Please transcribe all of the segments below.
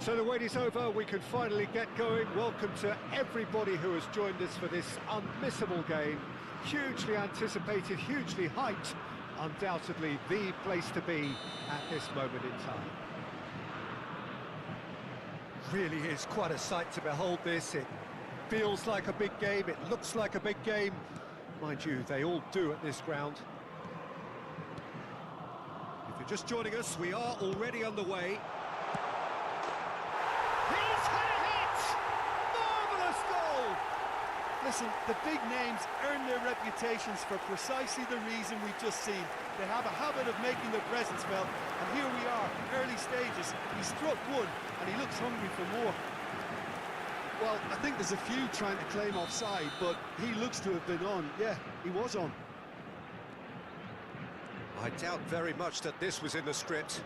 So the wait is over, we can finally get going. Welcome to everybody who has joined us for this unmissable game. Hugely anticipated, hugely hyped, undoubtedly the place to be at this moment in time. Really is quite a sight to behold this. It feels like a big game, it looks like a big game. Mind you, they all do at this ground. If you're just joining us, we are already underway. He's had a hit! Marvellous goal! Listen, the big names earn their reputations for precisely the reason we've just seen. They have a habit of making their presence felt, and here we are, early stages. He struck one, and he looks hungry for more. Well, I think there's a few trying to claim offside, but he looks to have been on. Yeah, he was on. I doubt very much that this was in the script.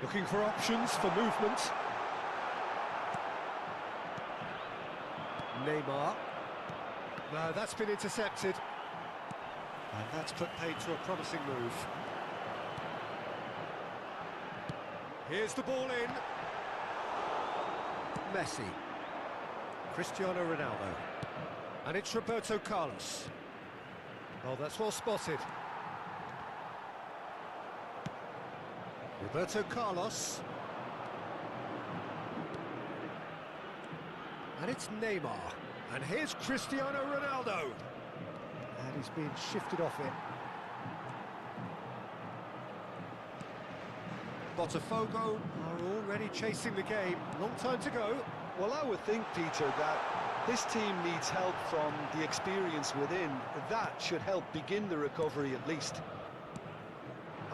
Looking for options for movement. Neymar. No, that's been intercepted. And that's put paid to a promising move. Here's the ball in. Messi. Cristiano Ronaldo. And it's Roberto Carlos. Oh, that's well spotted. Roberto Carlos. And it's Neymar. And here's Cristiano Ronaldo. And he's being shifted off it. Botafogo are already chasing the game. Long time to go. Well, I would think, Peter, that this team needs help from the experience within. That should help begin the recovery at least.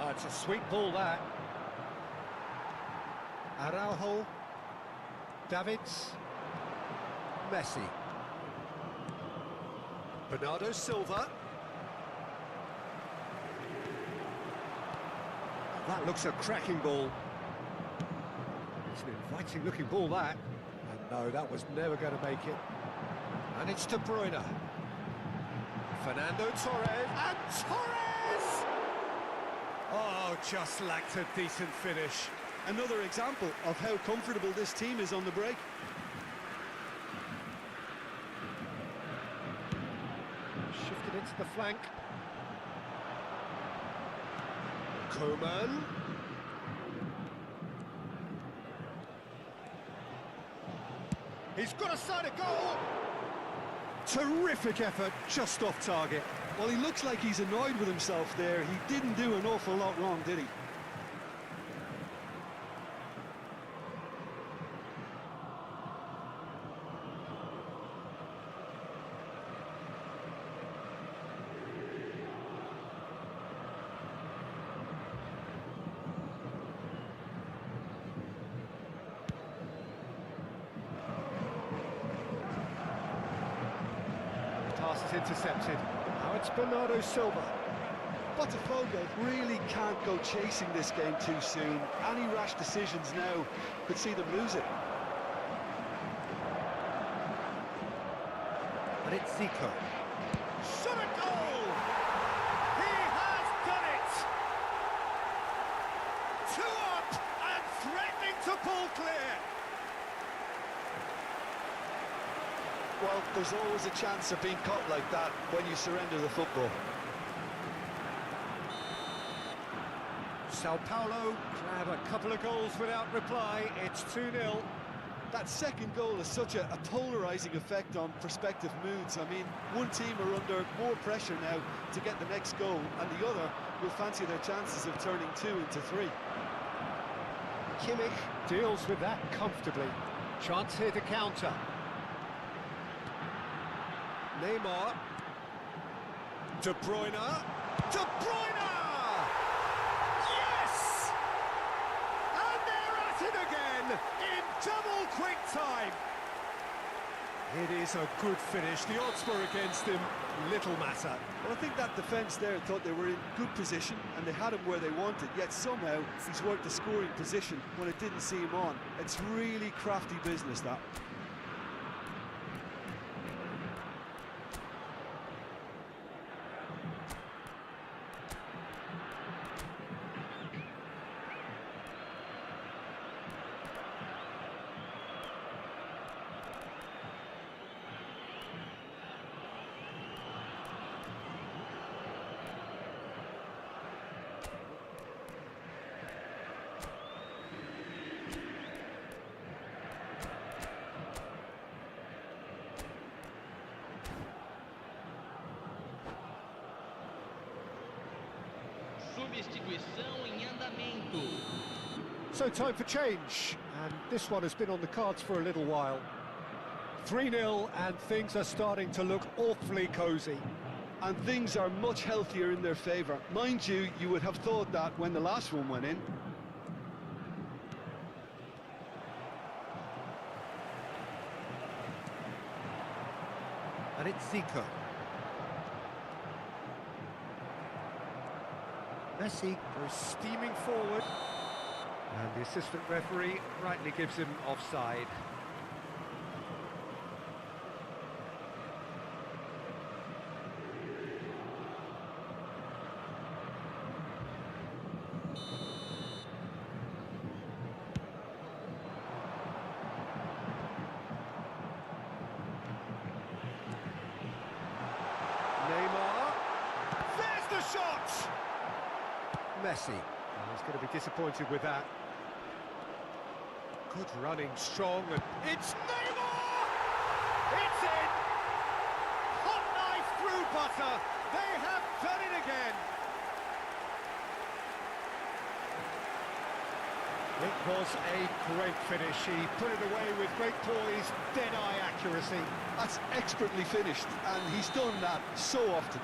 Oh, it's a sweet ball, that. Araujo. Davids. Messi. Bernardo Silva. That looks a cracking ball. It's an inviting looking ball, that. And no, that was never going to make it. And it's De Bruyne. Fernando Torres. And Torres! Oh, just lacked a decent finish. Another example of how comfortable this team is on the break. Shifted into the flank. Coman. He's got a side of goal. Terrific effort, just off target. Well, he looks like he's annoyed with himself there. He didn't do an awful lot wrong, did he? Pass is intercepted. Now it's Bernardo Silva. Botafogo really can't go chasing this game too soon. Any rash decisions now could see them lose it. And it's Zico. Shot a goal! He has done it! 2 up and threatening to pull clear. Well, there's always a chance of being caught like that when you surrender the football. Sao Paulo grab a couple of goals without reply. It's 2-0. That second goal has such a polarising effect on prospective moods. I mean, one team are under more pressure now to get the next goal, and the other will fancy their chances of turning 2 into 3. Kimmich deals with that comfortably. Chance here to counter. Neymar. De Bruyne. De Bruyne! Yes! And they're at it again in double quick time. It is a good finish. The odds were against him. Little matter. Well, I think that defence there thought they were in good position and they had him where they wanted, yet somehow he's worked the scoring position when it didn't see him on. It's really crafty business, that. substituição em andamento. So time for change, and this one has been on the cards for a little while. 3-0, and things are starting to look awfully cosy. And things are much healthier in their favour. Mind you, you would have thought that when the last one went in. And it's Zico. Messi goes steaming forward. And the assistant referee rightly gives him offside. Shot! Messi. He's going to be disappointed with that. Good running, strong, and it's Neymar! It's in! Hot knife through butter. They have done it again. It was a great finish. He put it away with great poise, dead-eye accuracy. That's expertly finished, and he's done that so often.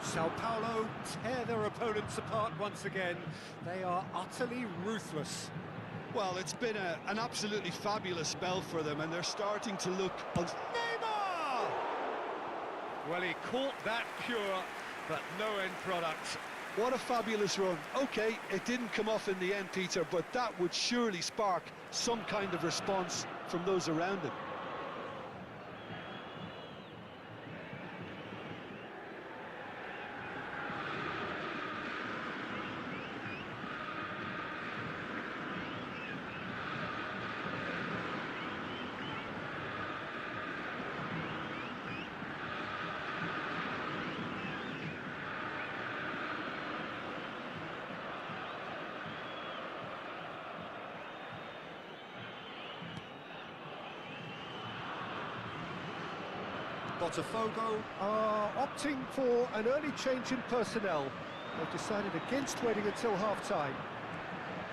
Sao Paulo tear their opponents apart once again. They are utterly ruthless. Well, it's been an absolutely fabulous spell for them, and they're starting to look... Neymar! Well, he caught that pure, but no end product. What a fabulous run. OK, it didn't come off in the end, Peter, but that would surely spark some kind of response from those around him. Botafogo are opting for an early change in personnel. They've decided against waiting until half-time.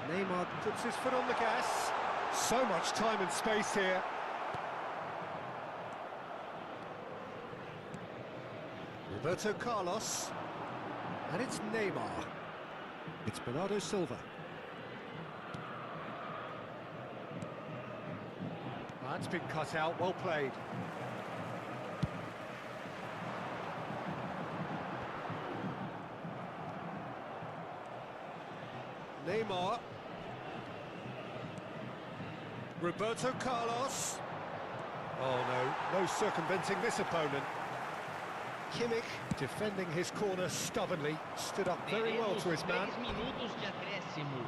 Neymar puts his foot on the gas. So much time and space here. Roberto Carlos. And it's Neymar. It's Bernardo Silva. That's been cut out, well played. Neymar. Roberto Carlos. Oh no, no circumventing this opponent. Kimmich defending his corner stubbornly, stood up very well to his man. 3 minutos de acréscimo.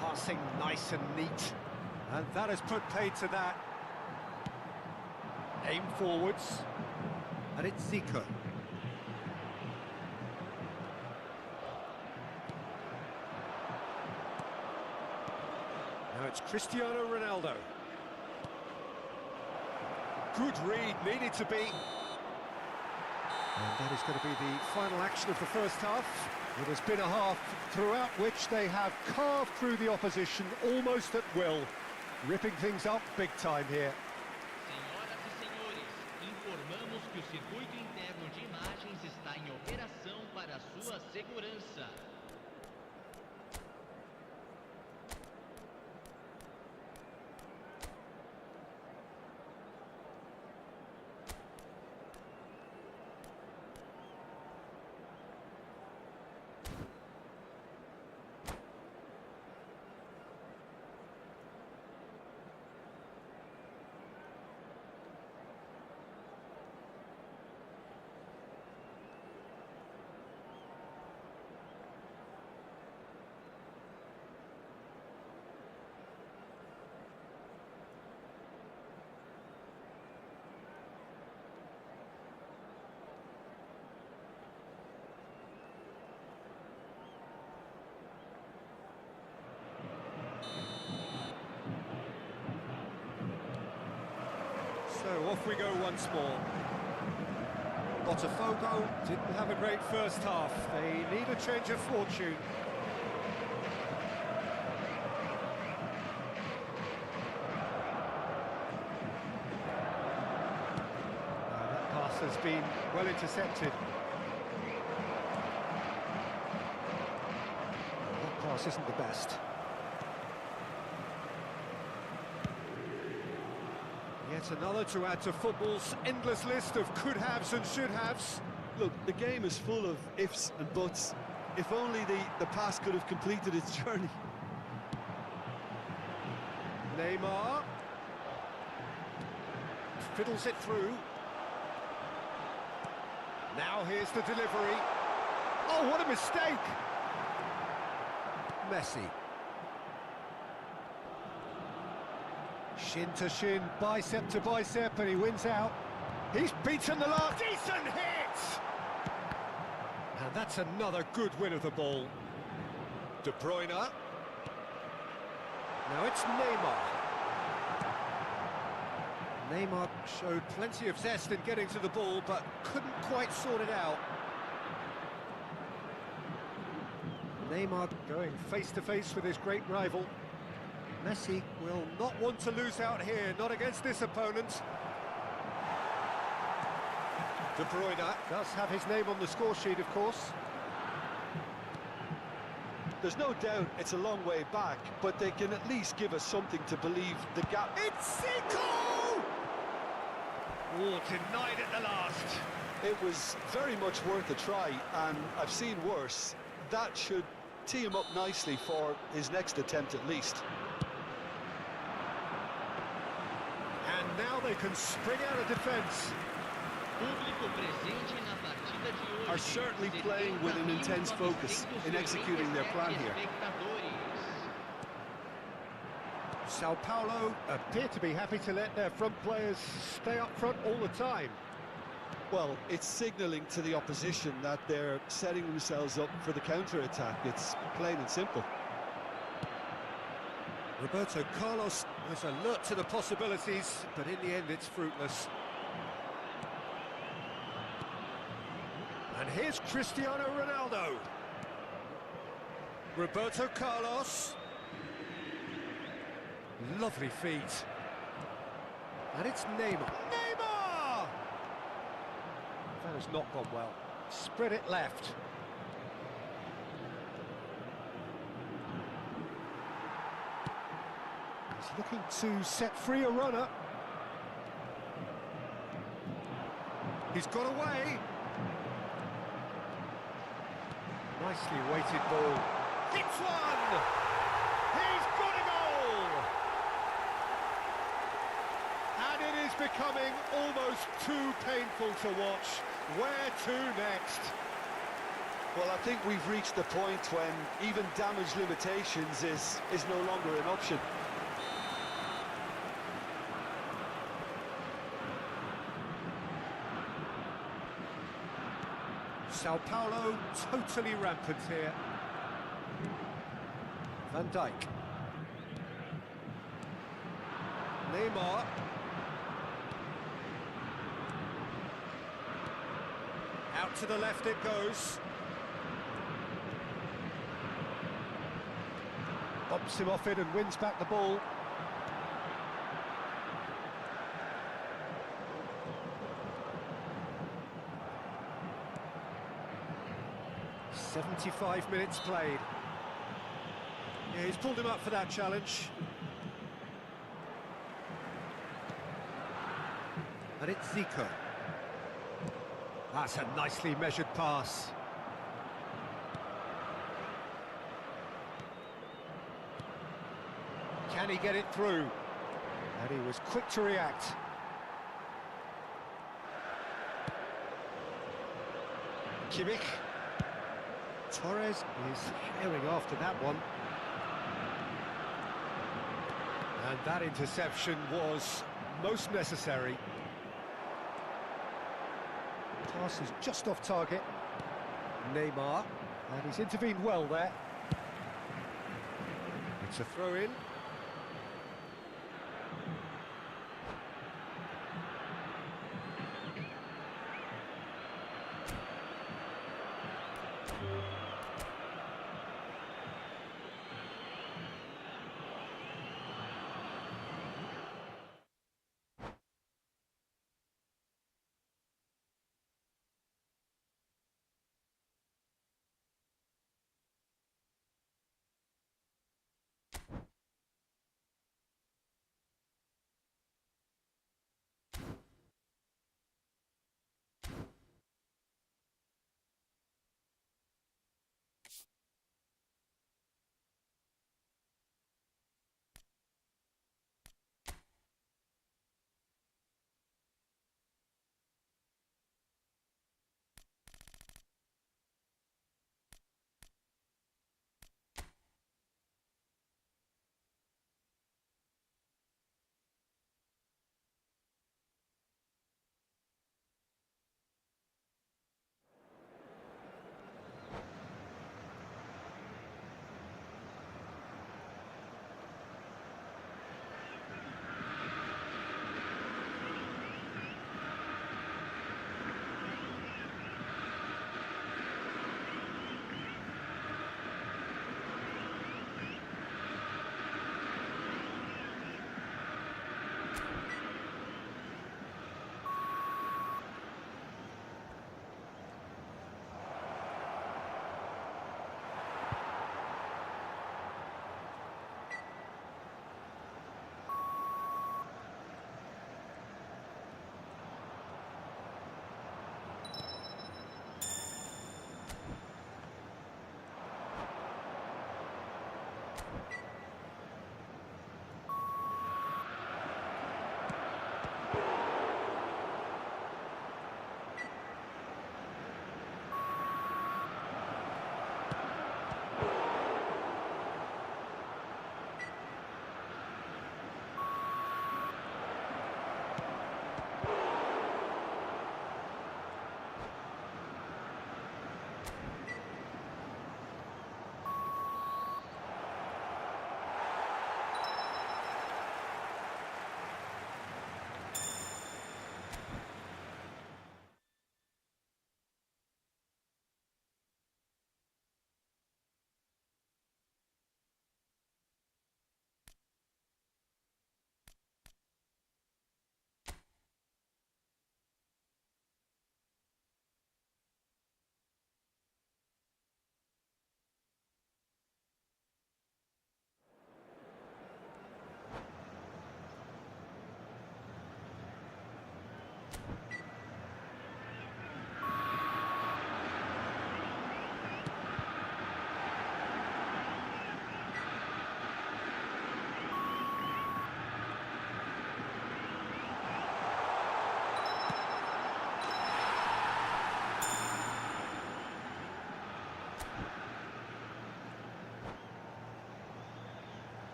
Passing nice and neat. And that has put paid to that. Aim forwards, and it's Zico. Now it's Cristiano Ronaldo. Good read, needed to be. And that is going to be the final action of the first half. It has been a half throughout which they have carved through the opposition almost at will, ripping things up big time here. Informamos que o circuito interno de imagens está em operação para sua segurança. So off we go once more. Botafogo didn't have a great first half. They need a change of fortune. That pass has been well intercepted. That pass isn't the best. Yet another to add to football's endless list of could-haves and should-haves. Look, the game is full of ifs and buts. If only the pass could have completed its journey. Neymar fiddles it through. Now here's the delivery. Oh, what a mistake! Messi. Shin to shin, bicep to bicep, and he wins out. He's beaten the last. Decent hit! And that's another good win of the ball. De Bruyne. Now it's Neymar. Neymar showed plenty of zest in getting to the ball, but couldn't quite sort it out. Neymar going face-to-face with his great rival. Messi will not want to lose out here, not against this opponent. De Bruyne does have his name on the score sheet, of course. There's no doubt it's a long way back, but they can at least give us something to believe the gap. It's Zico! Oh, denied at the last. It was very much worth a try, and I've seen worse. That should tee him up nicely for his next attempt at least. And now they can spring out of defence. Are certainly playing with an intense focus in executing their plan here. Sao Paulo appear to be happy to let their front players stay up front all the time. Well, it's signalling to the opposition that they're setting themselves up for the counter-attack. It's plain and simple. Roberto Carlos was alert to the possibilities, but in the end it's fruitless. And here's Cristiano Ronaldo. Roberto Carlos. Lovely feet. And it's Neymar. Neymar! That has not gone well. Spread it left. He's looking to set free a runner. He's got away. Nicely weighted ball. Hits one! He's got a goal! And it is becoming almost too painful to watch. Where to next? Well, I think we've reached the point when even damage limitations is no longer an option. Sao Paulo totally rampant here. Van Dijk. Neymar. Out to the left it goes. Bumps him off it and wins back the ball. "75 minutes played." Yeah, he's pulled him up for that challenge. And it's Zico. That's a nicely measured pass. Can he get it through? And he was quick to react. Kimmich. Torres is herring after that one. And that interception was most necessary. Pass is just off target. Neymar, and he's intervened well there. It's a throw-in.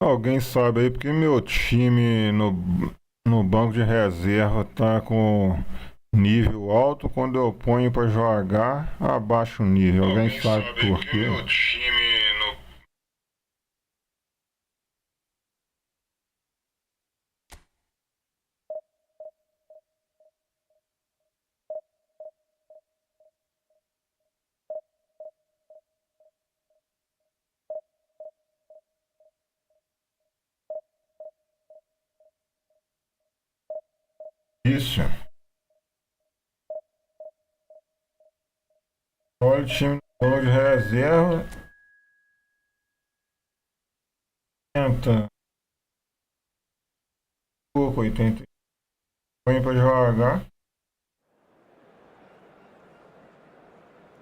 Alguém sabe aí porque meu time no banco de reserva tá com nível alto, quando eu ponho para jogar, abaixa o nível. Alguém sabe por quê? Meu time no... Isso. Olha o time do banco de reserva. Tenta. Pouco, 80. Põe para jogar.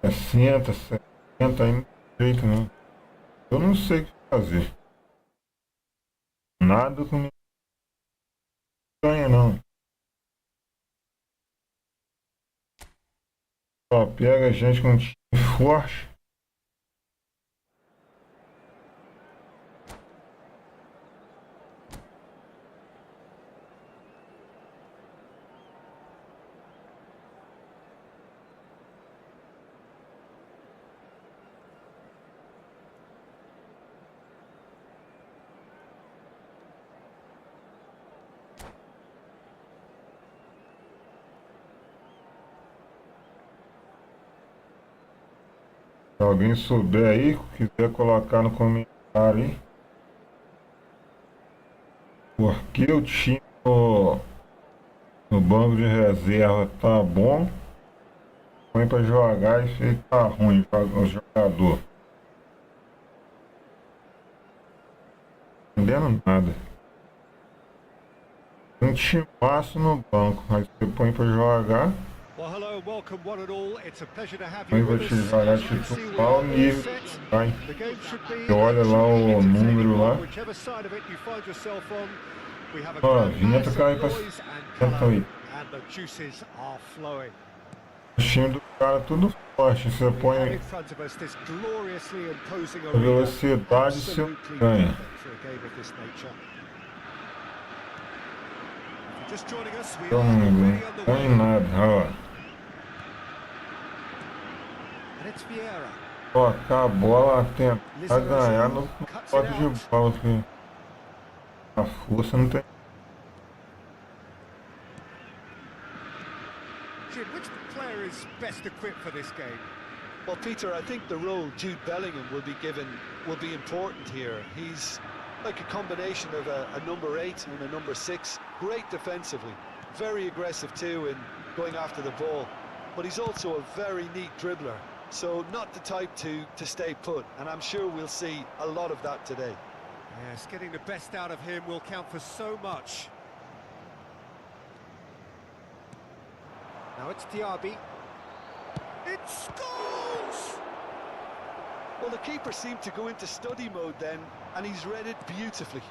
60, 70, aí não tem jeito não. Eu não sei o que fazer. Nada comigo ganha não. Só pega a gente com um time forte. Se alguém souber aí, quiser colocar no comentário aí. Porque o time no banco de reserva tá bom. Põe pra jogar e fica ruim o jogador. Não entendendo nada. Um timaço no banco, mas você põe pra jogar. Well, hello, welcome one and all. It's a pleasure to have Põe you pra with te us. jogar As you can see, we titular, are o all nível set. vai. The game should be Você olha lá truly o entertaining número lá. one, whichever side of it you find yourself on. We have a Ó, crowd vinheta mass cai of pra noise and colour, 108. and the juices are flowing. O time do cara tudo forte. Você We have põe in front of us this gloriously imposing a arena, velocidade, você absolutely ganha. perfect for a game of this nature. If you're just joining us, we Eu are não already ganho underway. nada, ó. And it's Vieira. Tocar a bola, tentar ganhar no Cuts it toque de out. bola, porque a força não tem. Jim, which player is best equipped for this game? Well, Peter, I think the role Jude Bellingham will be given will be important here. He's like a combination of a number 8 and a number 6. Great defensively, very aggressive too in going after the ball. But he's also a very neat dribbler. So not the type to stay put, and I'm sure we'll see a lot of that today. Yes, getting the best out of him will count for so much. Now it's Diaby. It scores! Well, the keeper seemed to go into study mode then, and he's read it beautifully.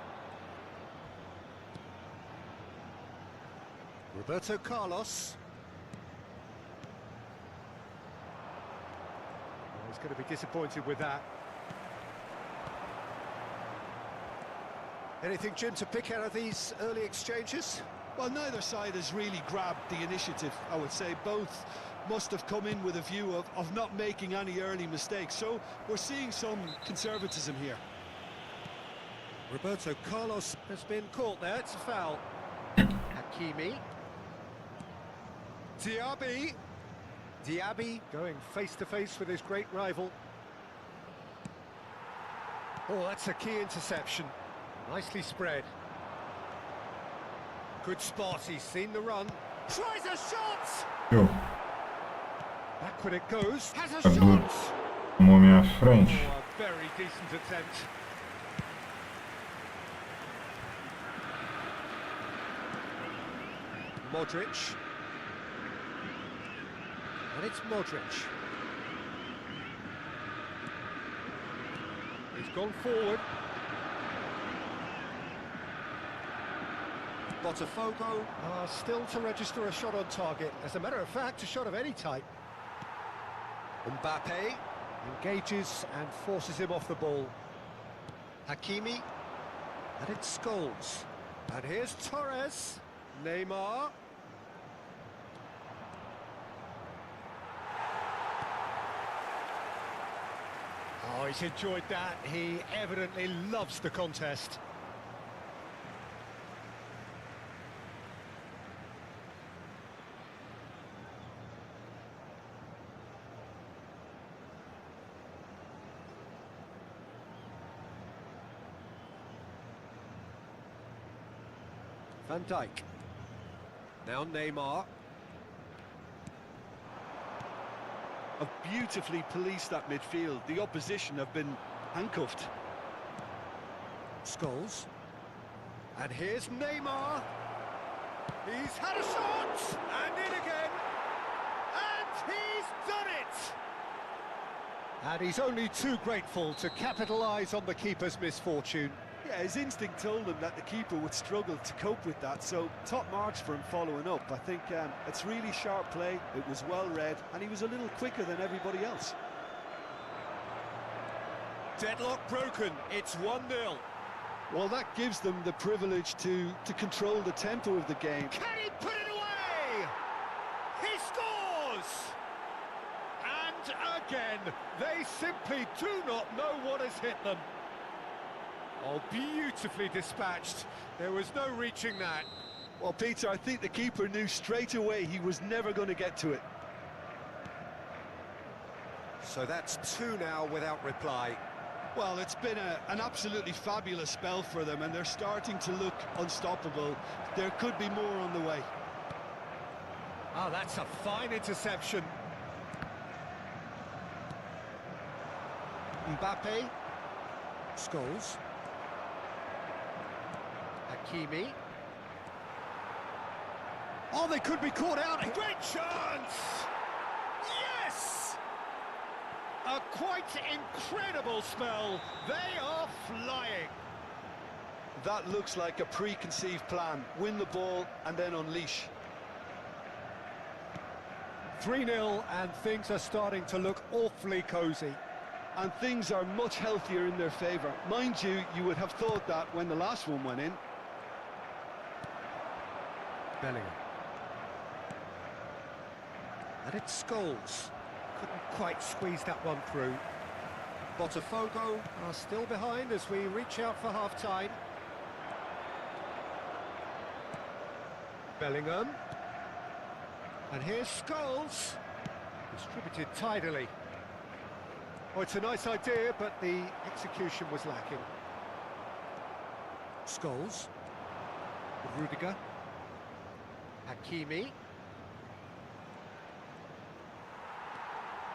Roberto Carlos. Oh, he's going to be disappointed with that. Anything, Jim, to pick out of these early exchanges? Well, neither side has really grabbed the initiative, I would say. Both must have come in with a view of not making any early mistakes. So we're seeing some conservatism here. Roberto Carlos has been caught there. It's a foul. Hakimi. Diaby. Diaby going face-to-face with his great rival. Oh, that's a key interception. Nicely spread. Good spot, he's seen the run. Tries a shot! Eu, Backward it goes. Has a a do shot! tomou minha Oh, frente. a very decent attempt. Modric. And it's Modric. He's gone forward. Botafogo are still to register a shot on target. As a matter of fact, a shot of any type. Mbappe engages and forces him off the ball. Hakimi. And it's Scholes. And here's Torres. Neymar. Oh, he's enjoyed that. He evidently loves the contest. Van Dijk. Now Neymar. Have beautifully policed that midfield. The opposition have been handcuffed. Scholes. And here's Neymar. He's had a shot! And in again! And he's done it! And he's only too grateful to capitalise on the keeper's misfortune. Yeah, his instinct told him that the keeper would struggle to cope with that, so top marks for him following up. I think it's really sharp play, it was well read, and he was a little quicker than everybody else. Deadlock broken, it's 1-0. Well, that gives them the privilege to control the tempo of the game. Can he put it away? He scores! And again, they simply do not know what has hit them. Oh, beautifully dispatched. There was no reaching that. Well, Peter, I think the keeper knew straight away he was never going to get to it. So that's 2 now without reply. Well, it's been an absolutely fabulous spell for them, and they're starting to look unstoppable. There could be more on the way. Oh, that's a fine interception. Mbappe. Scholes. Hakimi. Oh, they could be caught out. Great chance! Yes! A quite incredible spell. They are flying. That looks like a preconceived plan. Win the ball and then unleash. 3-0 and things are starting to look awfully cosy. And things are much healthier in their favour. Mind you, you would have thought that when the last one went in. Bellingham. And it's Scholes. Couldn't quite squeeze that one through. Botafogo are still behind as we reach out for half-time. Bellingham. And here's Scholes. Distributed tidily. Oh, it's a nice idea, but the execution was lacking. Scholes. Rudiger. Hakimi.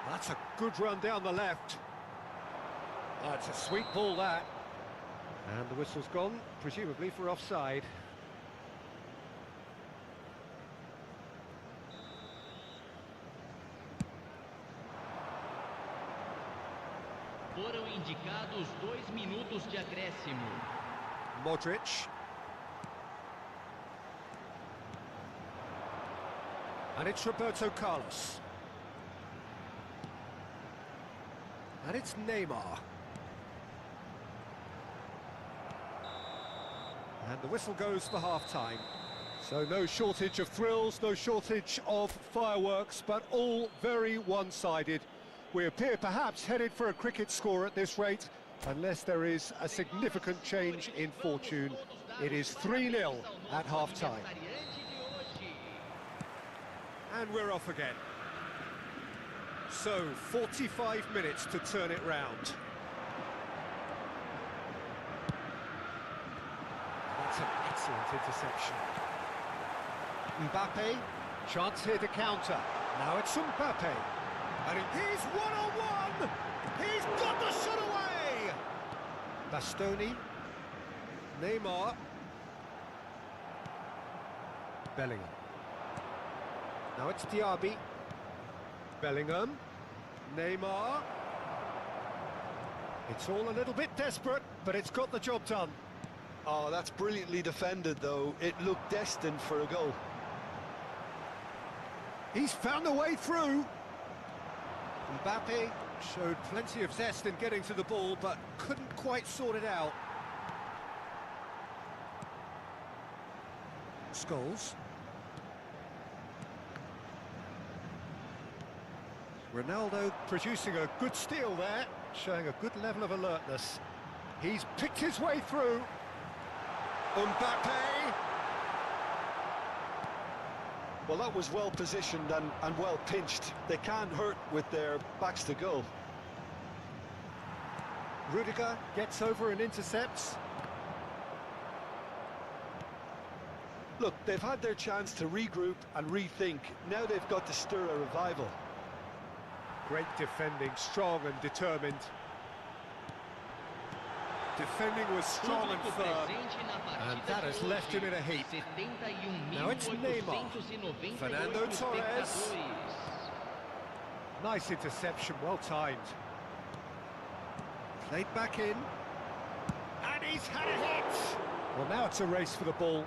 That's a good run down the left. Oh, it's a sweet ball, that. And the whistle's gone, presumably for offside. Foram indicados 2 minutos de acréscimo. Modric. And it's Roberto Carlos. And it's Neymar. And the whistle goes for half-time. So no shortage of thrills, no shortage of fireworks, but all very one-sided. We appear perhaps headed for a cricket score at this rate, unless there is a significant change in fortune. It is 3-0 at half-time. And we're off again. So, 45 minutes to turn it round. That's an excellent interception. Mbappe, chance here to counter. Now it's Mbappe. And he's one-on-one! He's got the shot away! Bastoni. Neymar. Bellingham. Now it's Diaby. Bellingham. Neymar. It's all a little bit desperate, but it's got the job done. Oh, that's brilliantly defended, though. It looked destined for a goal. He's found a way through. Mbappe showed plenty of zest in getting to the ball, but couldn't quite sort it out. Scholes. Ronaldo producing a good steal there, showing a good level of alertness. He's picked his way through. Mbappe. Well, that was well positioned and well pinched. They can't hurt with their backs to goal. Rudiger gets over and intercepts. Look, they've had their chance to regroup and rethink. Now they've got to stir a revival. Great defending, strong and determined. Defending was strong and firm, and that has left him in a heap. Now it's Neymar. Fernando Torres. Nice interception, well timed. Played back in. And he's had a hit! Well, now it's a race for the ball.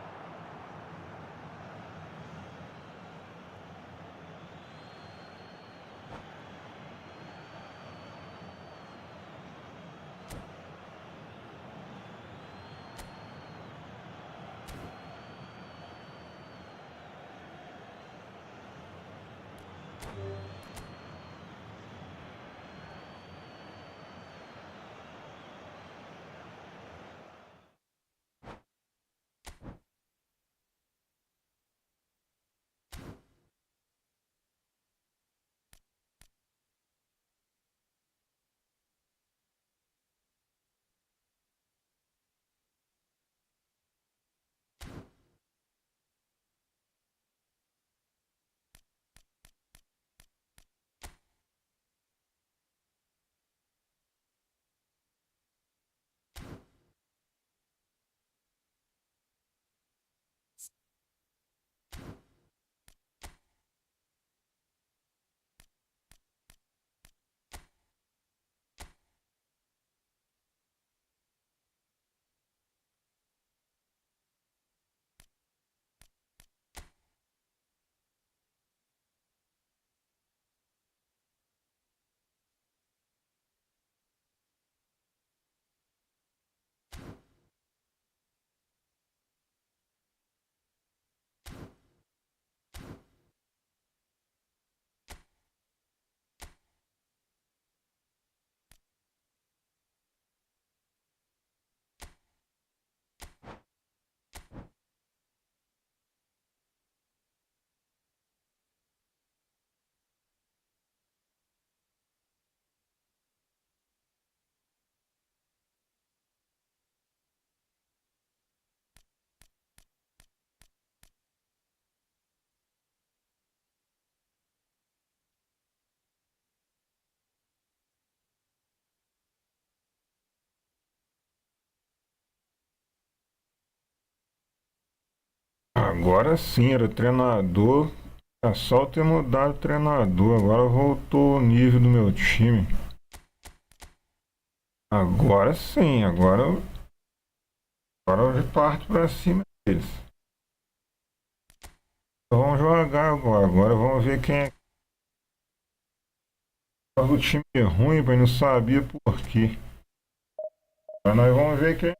Agora sim, era o treinador. É só ter mudado o treinador. Agora voltou o nível do meu time. Agora sim, agora eu parto pra cima deles. Então vamos jogar agora. Agora vamos ver quem é. O time é ruim, mas não sabia por quê. Agora nós vamos ver quem.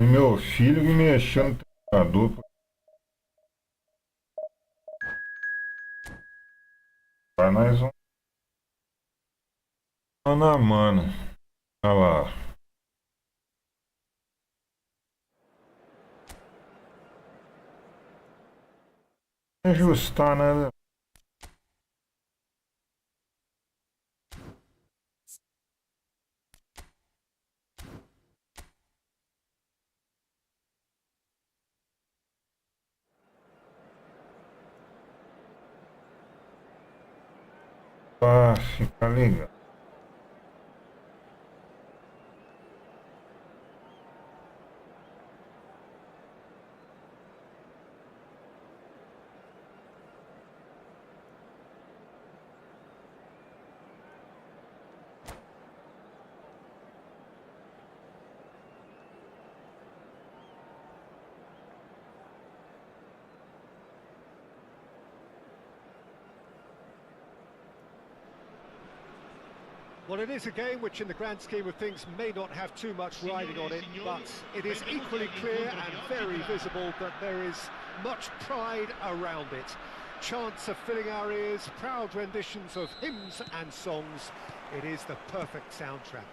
Meu filho que mexeu no treinador. Vai nós vamos. Mano a mano. Olha lá. Ajustar, né? Pra ficar legal. Well, it is a game which in the grand scheme of things may not have too much riding on it, but it is equally clear and very visible that there is much pride around it. Chants are filling our ears, proud renditions of hymns and songs. It is the perfect soundtrack.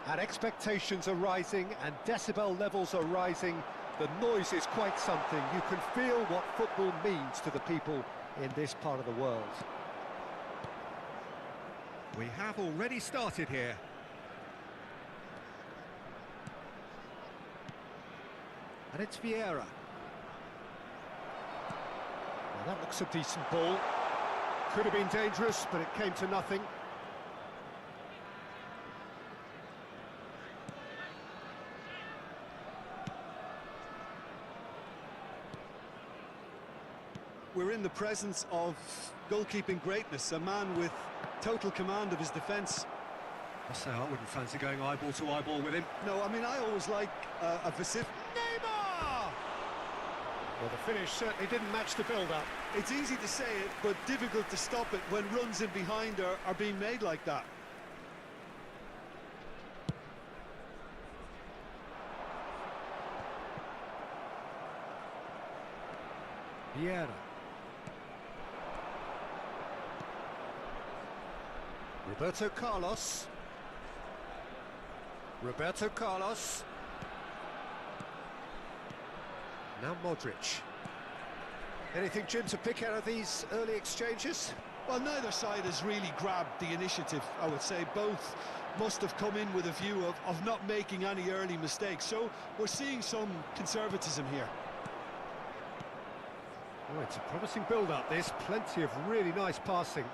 And expectations are rising and decibel levels are rising. The noise is quite something. You can feel what football means to the people in this part of the world. We have already started here. And it's Vieira. Now that looks a decent ball. Could have been dangerous, but it came to nothing. We're in the presence of goalkeeping greatness, a man with total command of his defence. I say I wouldn't fancy going eyeball to eyeball with him. No, I mean, I always like a vociferous... Neymar! Well, the finish certainly didn't match the build-up. It's easy to say it, but difficult to stop it when runs in behind are being made like that. Vieira. Roberto Carlos. Roberto Carlos. Now Modric. Anything, Jim, to pick out of these early exchanges? Well, neither side has really grabbed the initiative, I would say. Both must have come in with a view of not making any early mistakes. So we're seeing some conservatism here. Oh, it's a promising build-up, this. Plenty of really nice passing.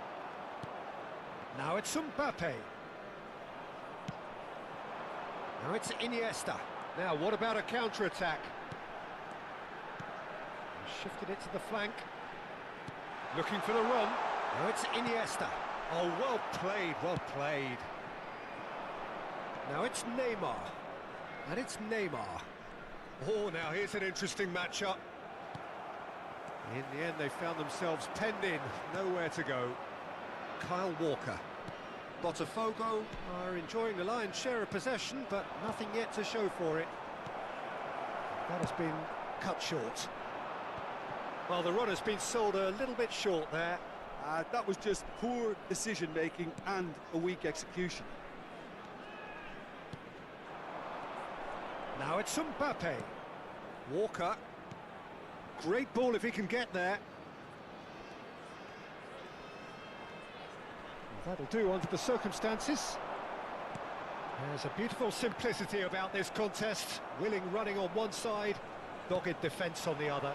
Now it's Mbappe. Now it's Iniesta. Now, what about a counter-attack? Shifted it to the flank. Looking for the run. Now it's Iniesta. Oh, well played, well played. Now it's Neymar. And it's Neymar. Oh, now here's an interesting matchup. In the end, they found themselves penned in. Nowhere to go. Kyle Walker. Botafogo are enjoying the lion's share of possession, but nothing yet to show for it. That has been cut short. Well, the run has been sold a little bit short there. That was just poor decision-making and a weak execution. Now it's Mbappe. Walker. Great ball if he can get there. That'll do under the circumstances. There's a beautiful simplicity about this contest. Willing running on one side, dogged defence on the other.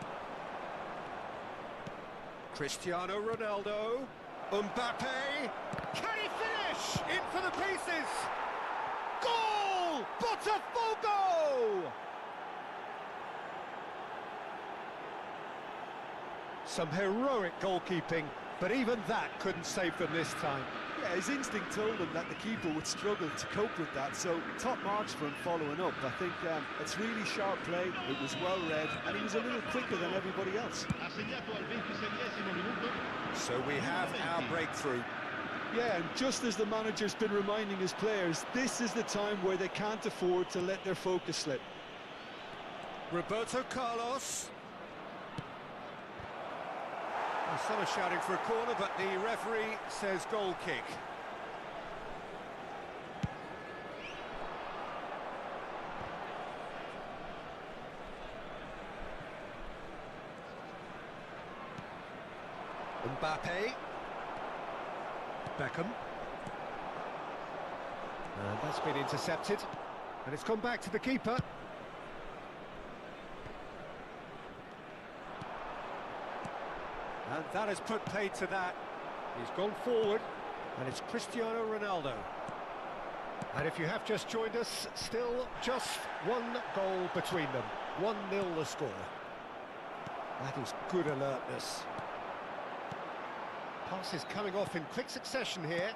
Cristiano Ronaldo. Mbappe. Can he finish? In for the pieces. Goal! Botafogo! Some heroic goalkeeping, but even that couldn't save them this time. Yeah, his instinct told him that the keeper would struggle to cope with that, so top marks for him following up. I think it's really sharp play, it was well read, and he was a little quicker than everybody else. So we have our breakthrough. Yeah, and just as the manager's been reminding his players, this is the time where they can't afford to let their focus slip. Roberto Carlos. Some are shouting for a corner, but the referee says goal kick. Mbappe. Beckham. And that's been intercepted. And it's gone back to the keeper. And that has put paid to that. He's gone forward, and it's Cristiano Ronaldo. And if you have just joined us, still just one goal between them. 1-0 the score. That is good alertness. Passes coming off in quick succession here.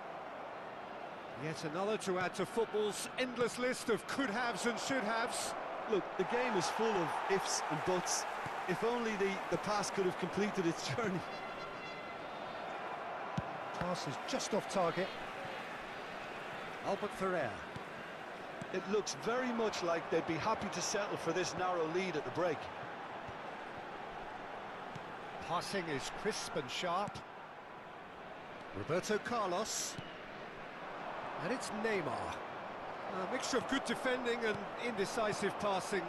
Yet another to add to football's endless list of could-haves and should-haves. Look, the game is full of ifs and buts. If only the pass could have completed its journey. Pass is just off target. Albert Ferrer. It looks very much like they'd be happy to settle for this narrow lead at the break. Passing is crisp and sharp. Roberto Carlos. And it's Neymar. A mixture of good defending and indecisive passing.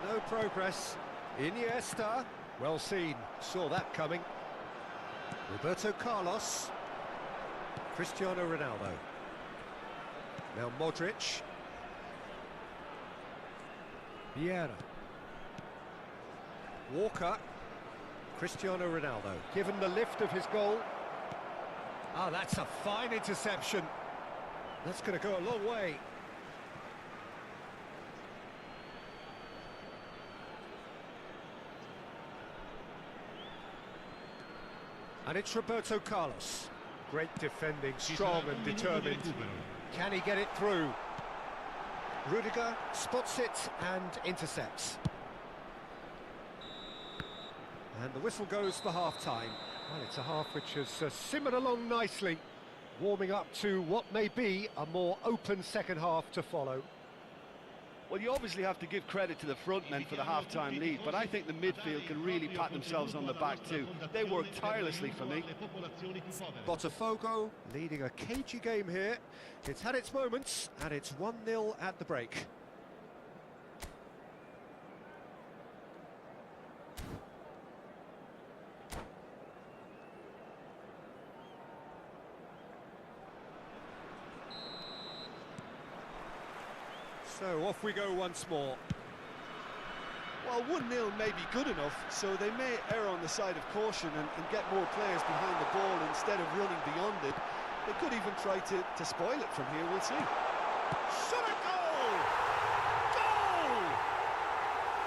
No progress. Iniesta. Well seen. Saw that coming. Roberto Carlos. Cristiano Ronaldo. Now Modric. Vieira. Walker. Cristiano Ronaldo. Given the lift of his goal. Ah, that's a fine interception. That's going to go a long way. And it's Roberto Carlos. Great defending, strong and determined. Can he get it through? Rudiger spots it and intercepts. And the whistle goes for half-time. Well, it's a half which has simmered along nicely, warming up to what may be a more open second half to follow. Well, you obviously have to give credit to the front men for the half-time lead, but I think the midfield can really pat themselves on the back too. They work tirelessly for me. Botafogo leading a cagey game here. It's had its moments, and it's 1-0 at the break. So off we go once more. Well, 1-0 may be good enough, so they may err on the side of caution and get more players behind the ball instead of running beyond it. They could even try to spoil it from here, we'll see. Shot a goal! Goal!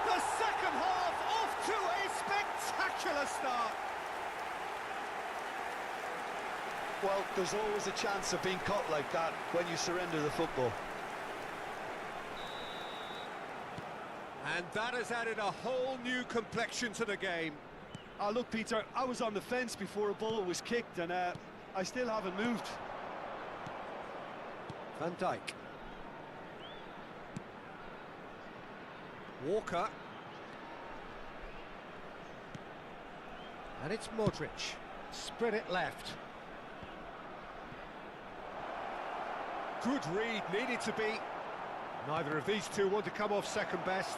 The second half off to a spectacular start. Well, there's always a chance of being caught like that when you surrender the football. And that has added a whole new complexion to the game. Look, Peter, I was on the fence before a ball was kicked, and I still haven't moved. Van Dijk. Walker. And it's Modric. Spread it left. Good read, needed to be. Neither of these two want to come off second best.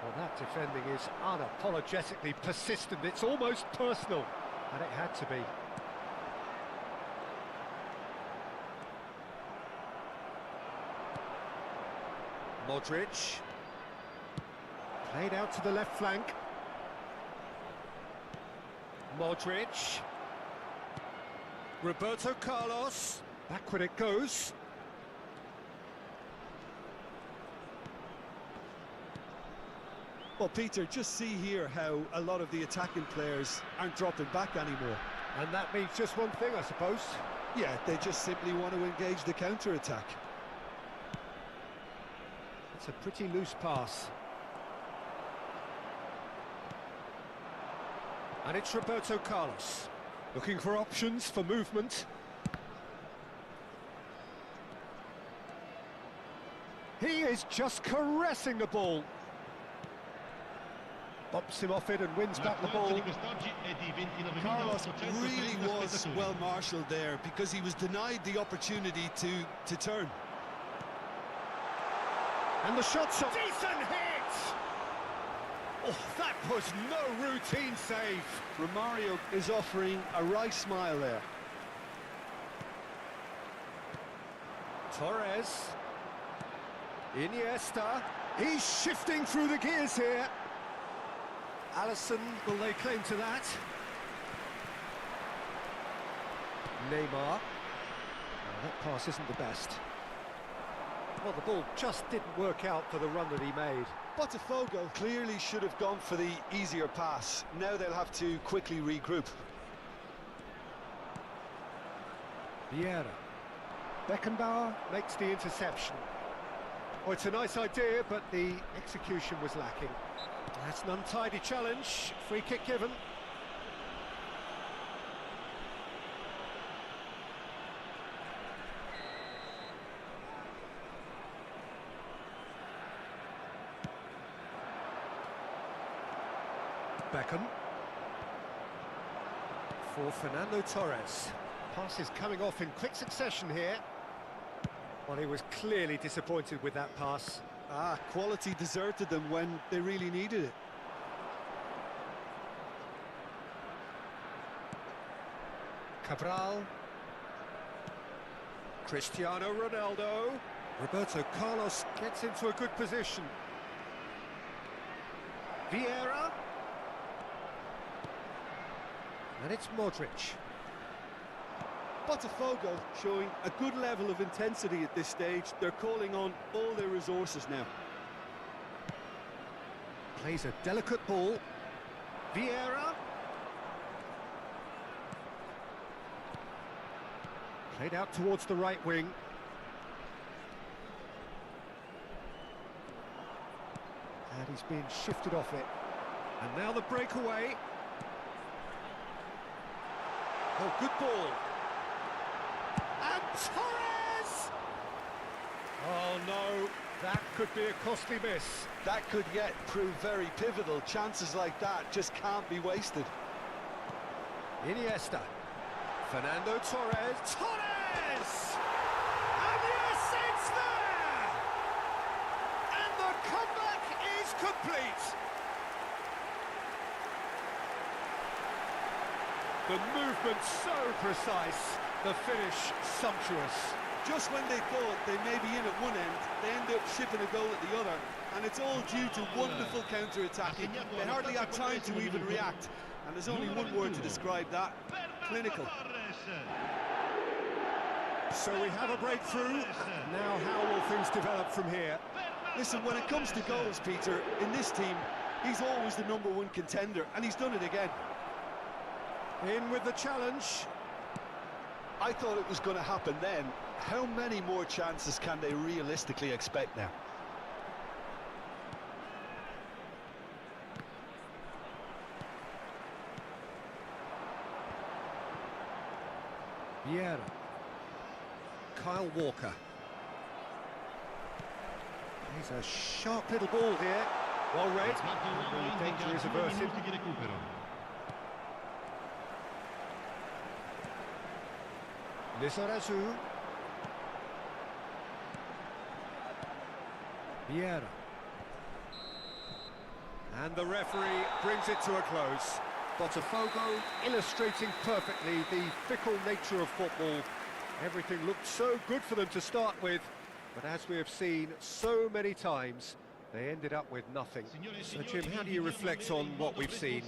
Well, that defending is unapologetically persistent. It's almost personal, and it had to be. Modric. Played out to the left flank. Modric. Roberto Carlos. Backward it goes. Well, Peter, just see here how a lot of the attacking players aren't dropping back anymore. And that means just one thing, I suppose. Yeah, they just simply want to engage the counter-attack. It's a pretty loose pass. And it's Roberto Carlos. Looking for options for movement. He is just caressing the ball. Bops him off it and wins back the ball. Carlos really was well marshalled there because he was denied the opportunity to turn. And the shot's a decent hit! Oh, that was no routine save. Romario is offering a wry smile there. Torres. Iniesta. He's shifting through the gears here. Alisson, will lay claim to that? Neymar. Oh, that pass isn't the best. Well, the ball just didn't work out for the run that he made. Botafogo clearly should have gone for the easier pass. Now they'll have to quickly regroup. Vieira. Beckenbauer makes the interception. Oh, it's a nice idea, but the execution was lacking. That's an untidy challenge. Free kick given. Beckham. For Fernando Torres. Pass is coming off in quick succession here. Well, he was clearly disappointed with that pass. Quality deserted them when they really needed it. Cabral. Cristiano Ronaldo. Roberto Carlos gets into a good position. Vieira. And it's Modric. Botafogo showing a good level of intensity at this stage. They're calling on all their resources now. Plays a delicate ball. Vieira. Played out towards the right wing. And he's being shifted off it. And now the breakaway. Oh, good ball. And Torres! Oh no, that could be a costly miss. That could yet prove very pivotal. Chances like that just can't be wasted. Iniesta. Fernando Torres. Torres! And yes, it's there! And the comeback is complete. The movement so precise, the finish sumptuous. Just when they thought they may be in at one end, they end up shipping a goal at the other, and it's all due to wonderful counter-attacking. They hardly had time to even react, and there's only one word to describe that: clinical. So we have a breakthrough. Now how will things develop from here? Listen, when it comes to goals, Peter, in this team, he's always the #1 contender, and he's done it again. In with the challenge. I thought it was going to happen then. How many more chances can they realistically expect now? Vieira. Kyle Walker. He's a sharp little ball here. Well read. The danger is averted. Lizarazu. Vieira. And the referee brings it to a close. Botafogo illustrating perfectly the fickle nature of football. Everything looked so good for them to start with, but as we have seen so many times, they ended up with nothing. So Jim, how do you reflect on what we've seen?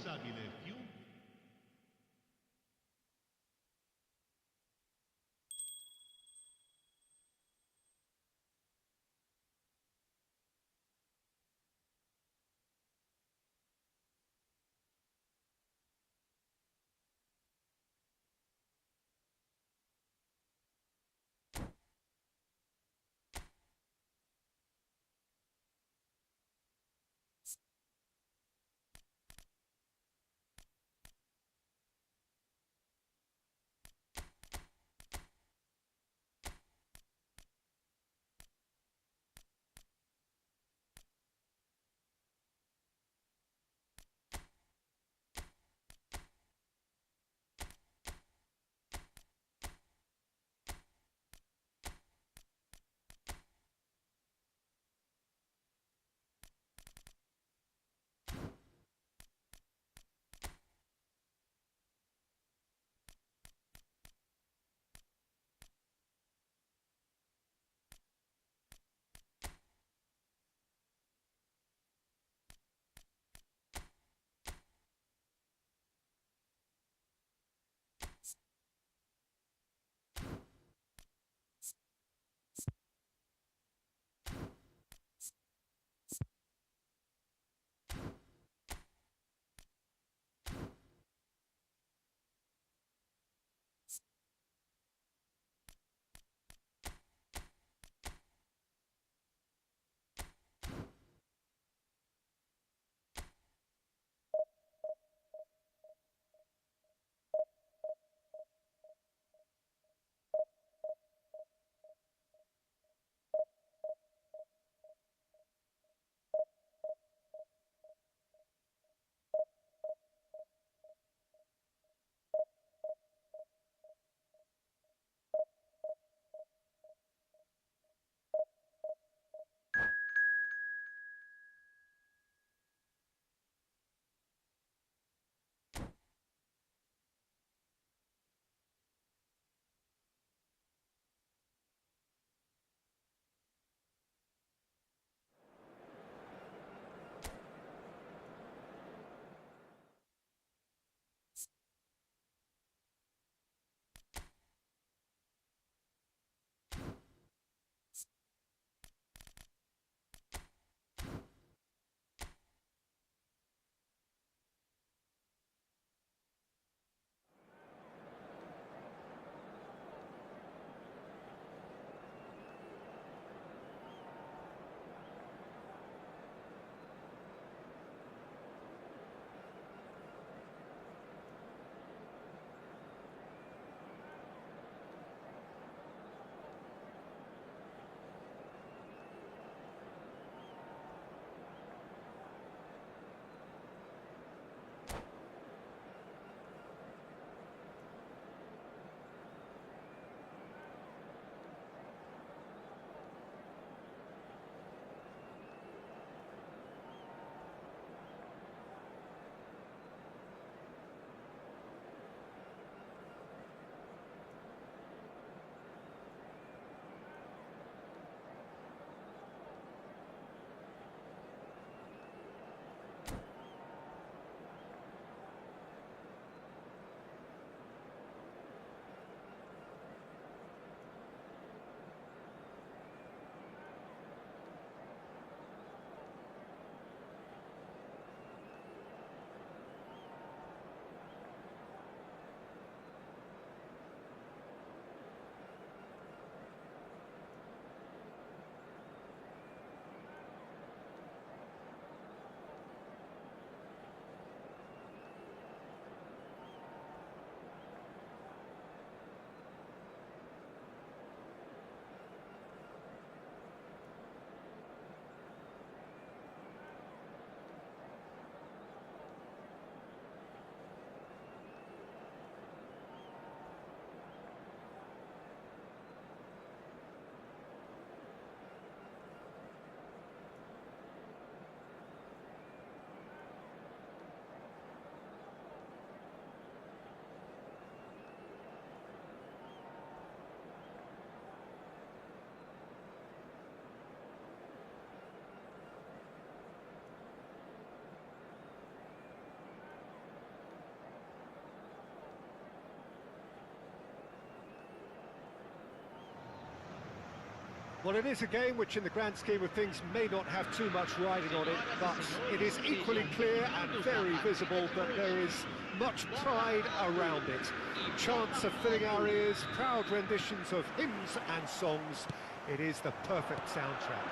Well, it is a game which in the grand scheme of things may not have too much riding on it, but it is equally clear and very visible that there is much pride around it. Chants are filling our ears, proud renditions of hymns and songs. It is the perfect soundtrack.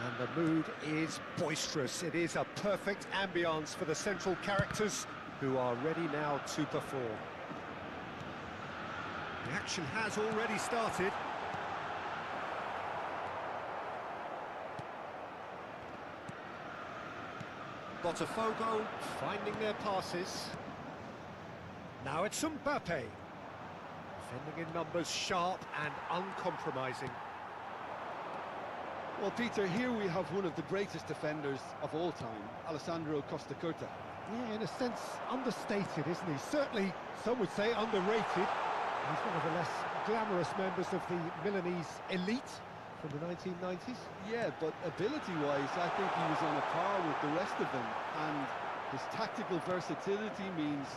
And the mood is boisterous. It is a perfect ambience for the central characters who are ready now to perform. The action has already started. Botafogo finding their passes. Now it's Mbappe. Defending in numbers, sharp and uncompromising. Well, Peter, here we have one of the greatest defenders of all time, Alessandro Costa Curta. Yeah, in a sense, understated, isn't he? Certainly, some would say underrated. He's one of the less glamorous members of the Milanese elite from the 1990s. Yeah, but ability-wise, I think he was on a par with the rest of them. And his tactical versatility means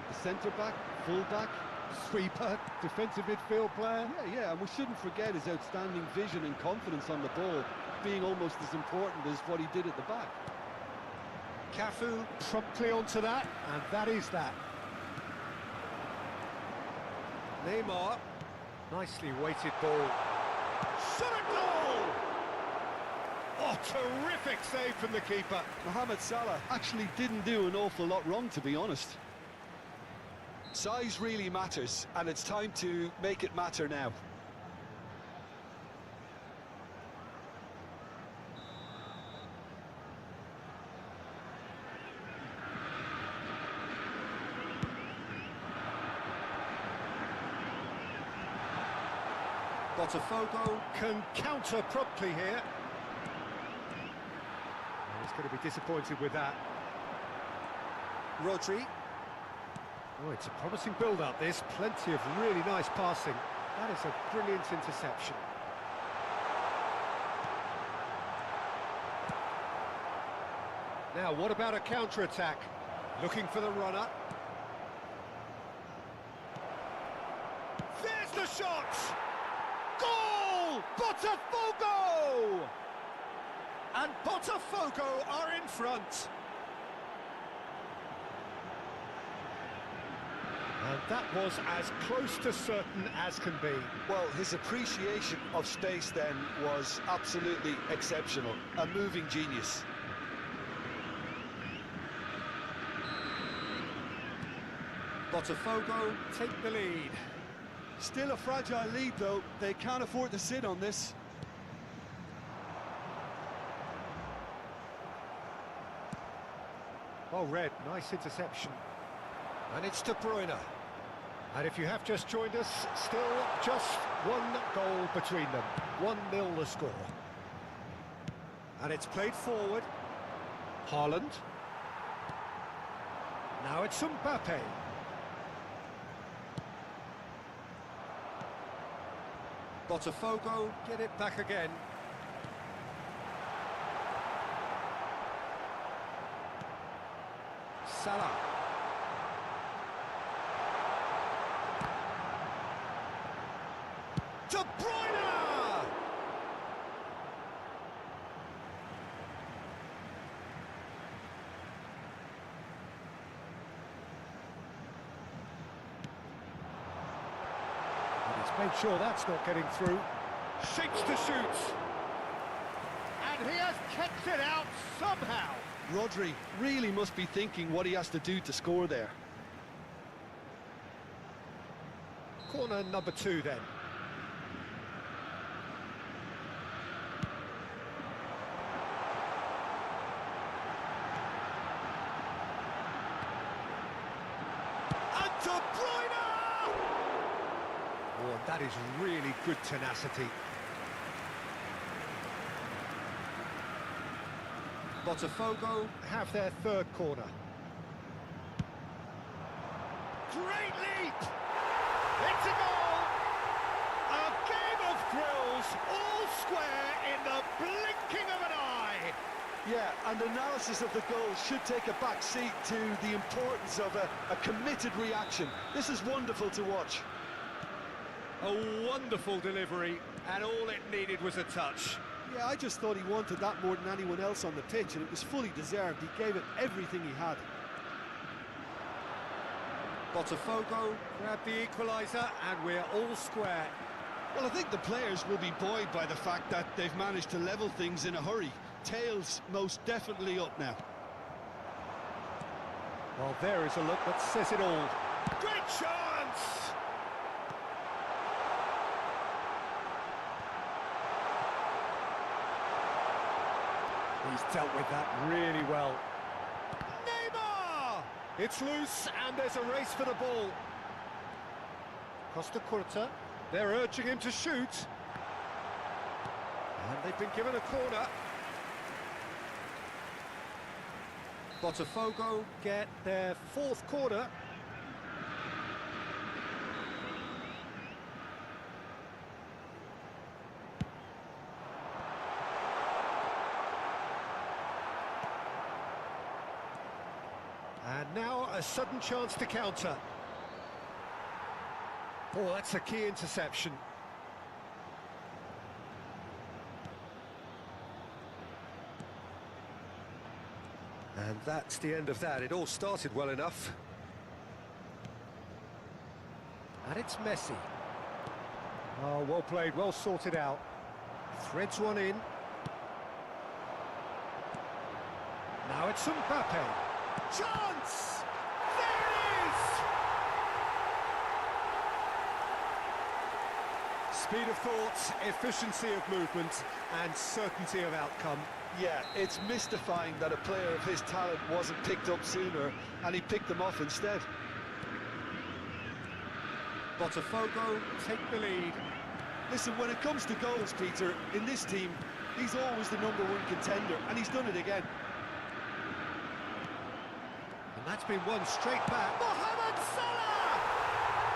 the centre-back, full-back, Sweeper, defensive midfield player. Yeah, and we shouldn't forget his outstanding vision and confidence on the ball, being almost as important as what he did at the back. Cafu promptly onto that, and that is that. Neymar, nicely weighted ball. Shot a goal! Oh, terrific save from the keeper. Mohamed Salah actually didn't do an awful lot wrong, to be honest. Size really matters, and it's time to make it matter now. Botafogo can counter promptly here. He's going to be disappointed with that. Rodri. Oh, it's a promising build-up, this. Plenty of really nice passing. That is a brilliant interception. Now, what about a counter-attack? Looking for the runner. There's the shot! Goal! Botafogo! And Botafogo are in front. And that was as close to certain as can be. Well, his appreciation of space then was absolutely exceptional. A moving genius. Botafogo take the lead. Still a fragile lead, though. They can't afford to sit on this. Oh, Red, nice interception. And it's De Bruyne. And if you have just joined us, still just one goal between them. 1-0 the score. And it's played forward. Haaland. Now it's Mbappe. Botafogo get it back again. Salah. De Bruyne! And he's made sure that's not getting through. Shakes to shoot. And he has kept it out somehow. Rodri really must be thinking what he has to do to score there. Corner number 2 then. And De Bruyne! Oh, that is really good tenacity. Botafogo have their third corner. Great leap! It's a goal! A game of thrills, all square in the blinking of an eye! Yeah, and analysis of the goal should take a back seat to the importance of a committed reaction. This is wonderful to watch. A wonderful delivery, and all it needed was a touch. Yeah, I just thought he wanted that more than anyone else on the pitch, and it was fully deserved. He gave it everything he had. Botafogo grabbed the equaliser, and we're all square. Well, I think the players will be buoyed by the fact that they've managed to level things in a hurry. Tails most definitely up now. Well, there is a look that says it all. Great chance! He's dealt with that really well. Neymar! It's loose, and there's a race for the ball. Costa Curta. They're urging him to shoot. And they've been given a corner. Botafogo get their fourth corner. And now a sudden chance to counter. Oh, that's a key interception. And that's the end of that. It all started well enough. And it's Messi. Oh, well played, well sorted out. Threads one in. Now it's Mbappe. Chance! There it is! Speed of thought, efficiency of movement, and certainty of outcome. Yeah, it's mystifying that a player of his talent wasn't picked up sooner, and he picked them off instead. Botafogo take the lead. Listen, when it comes to goals, Peter, in this team, he's always the #1 contender, and he's done it again. And that's been won straight back. Mohamed Salah!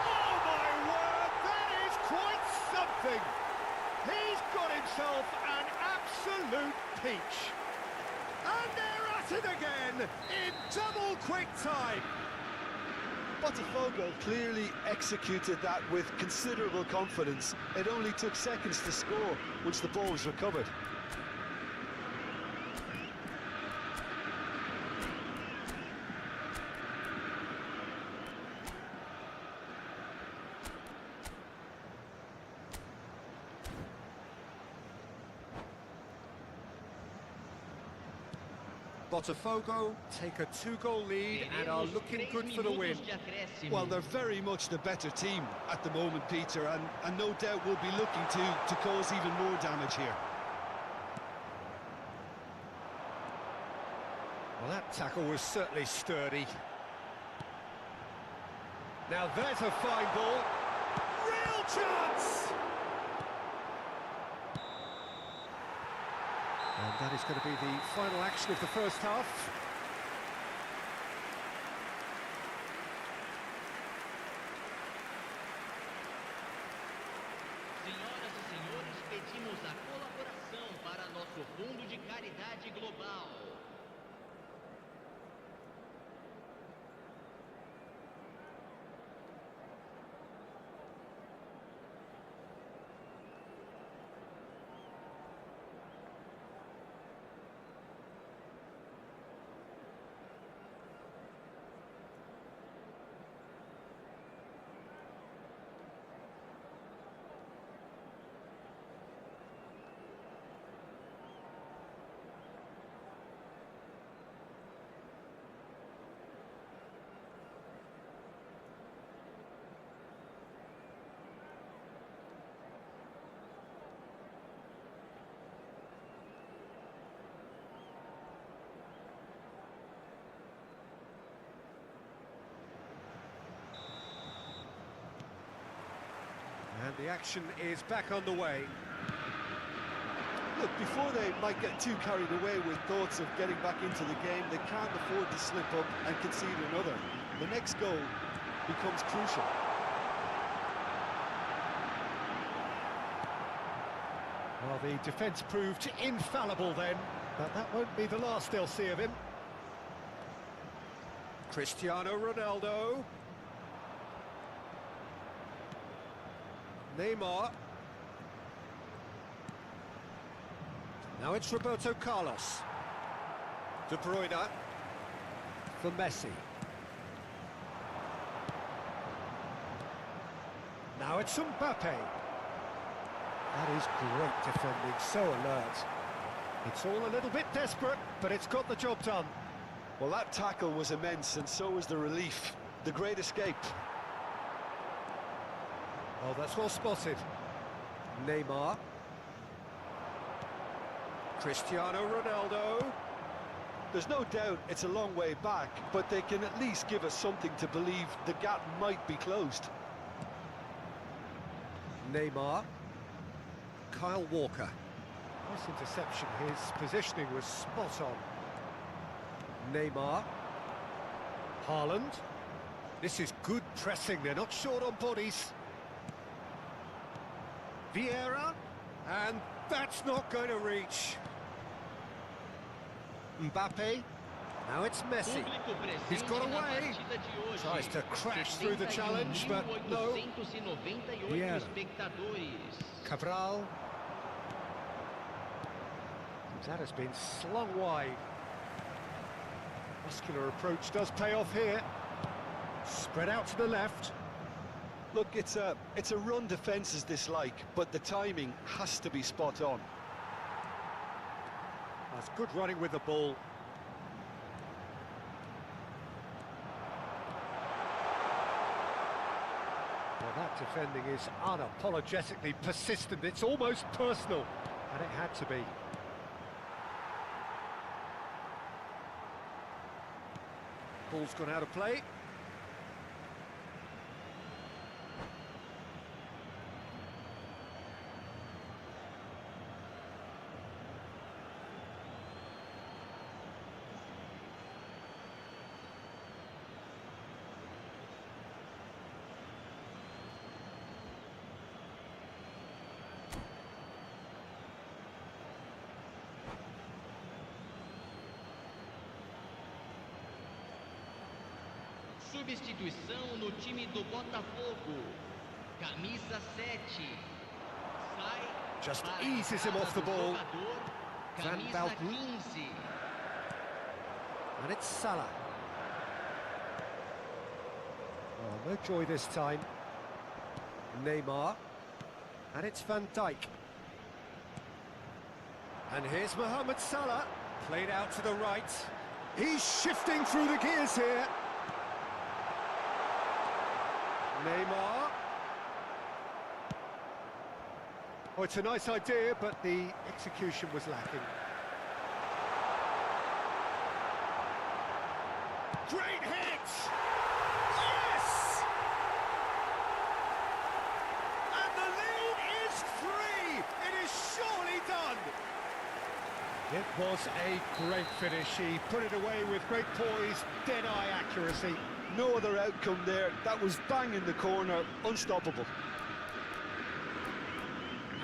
Oh my word, that is quite something! He's got himself an absolute peach. And they're at it again in double quick time. Botafogo clearly executed that with considerable confidence. It only took seconds to score once the ball was recovered. Botafogo take a 2-goal lead and are looking good for the win. Well, they're very much the better team at the moment, Peter, and no doubt will be looking to cause even more damage here. Well, that tackle was certainly sturdy. Now there's a fine ball. Real chance! And that is going to be the final action of the first half. Senhoras e senhores, pedimos a colaboração para nosso Fundo de Caridade Global. And the action is back on the way. Look, before they might get too carried away with thoughts of getting back into the game, they can't afford to slip up and concede another. The next goal becomes crucial. Well, the defence proved infallible then, but that won't be the last they'll see of him. Cristiano Ronaldo. Neymar. Now it's Roberto Carlos. De Bruyne. For Messi. Now it's Mbappe. That is great defending, so alert. It's all a little bit desperate, but it's got the job done. Well, that tackle was immense, and so was the relief. The great escape. Oh, that's well spotted. Neymar. Cristiano Ronaldo. There's no doubt it's a long way back, but they can at least give us something to believe the gap might be closed. Neymar. Kyle Walker. Nice interception. His positioning was spot on. Neymar. Haaland. This is good pressing. They're not short on bodies. Vieira. And that's not going to reach. Mbappe. Now it's Messi. He's got away. Tries to crash through the challenge, but no. Vieira. Cabral. That has been slung wide. Muscular approach does pay off here. Spread out to the left. Look, it's a run defence is dislike, but the timing has to be spot on. That's good running with the ball. Well, that defending is unapologetically persistent. It's almost personal, and it had to be. Ball's gone out of play. Substituição no time do Botafogo. Camisa 7. Sai. Just eases him off the ball. Van Camisa Belten. 15. And it's Salah. Oh, no joy this time. Neymar. And it's Van Dijk. And here's Mohamed Salah. Played out to the right. He's shifting through the gears here. Neymar. Oh, it's a nice idea, but the execution was lacking. Great hit! Yes! And the lead is free! It is surely done! It was a great finish. He put it away with great poise, dead-eye accuracy. No other outcome there. That was bang in the corner, unstoppable.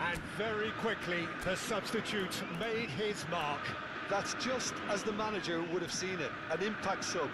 And very quickly, the substitute made his mark. That's just as the manager would have seen it, an impact sub.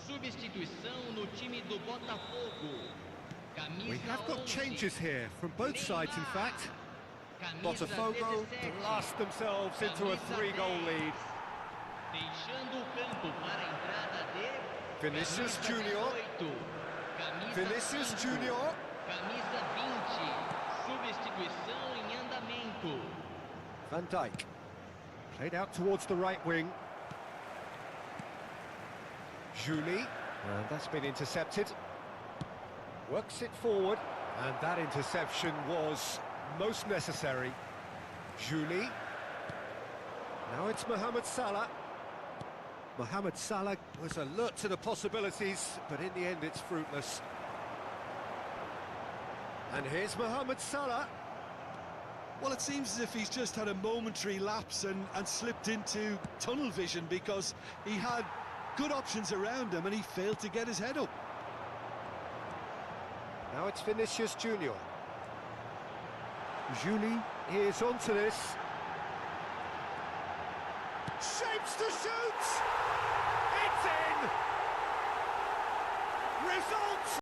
Substituição no time do Botafogo. We Camisa have got 11. changes here, from both sides in fact. Camisa Botafogo 17. blast themselves into a Camisa 3-goal 10. lead. Deixando o campo para a entrada de Vinicius camisa Junior. 18, camisa Vinicius 5, Junior. camisa 20, substituição em andamento. Van Dijk. Played out towards the right wing. Juli. And that's been intercepted. Works it forward. And that interception was most necessary. Juli. Now it's Mohamed Salah. Mohamed Salah was alert to the possibilities, but in the end it's fruitless. And here's Mohamed Salah. Well, it seems as if he's just had a momentary lapse and slipped into tunnel vision, because he had good options around him and he failed to get his head up. Now it's Vinicius Junior. Juli is onto this. Shapes to shoot! It's in! Results!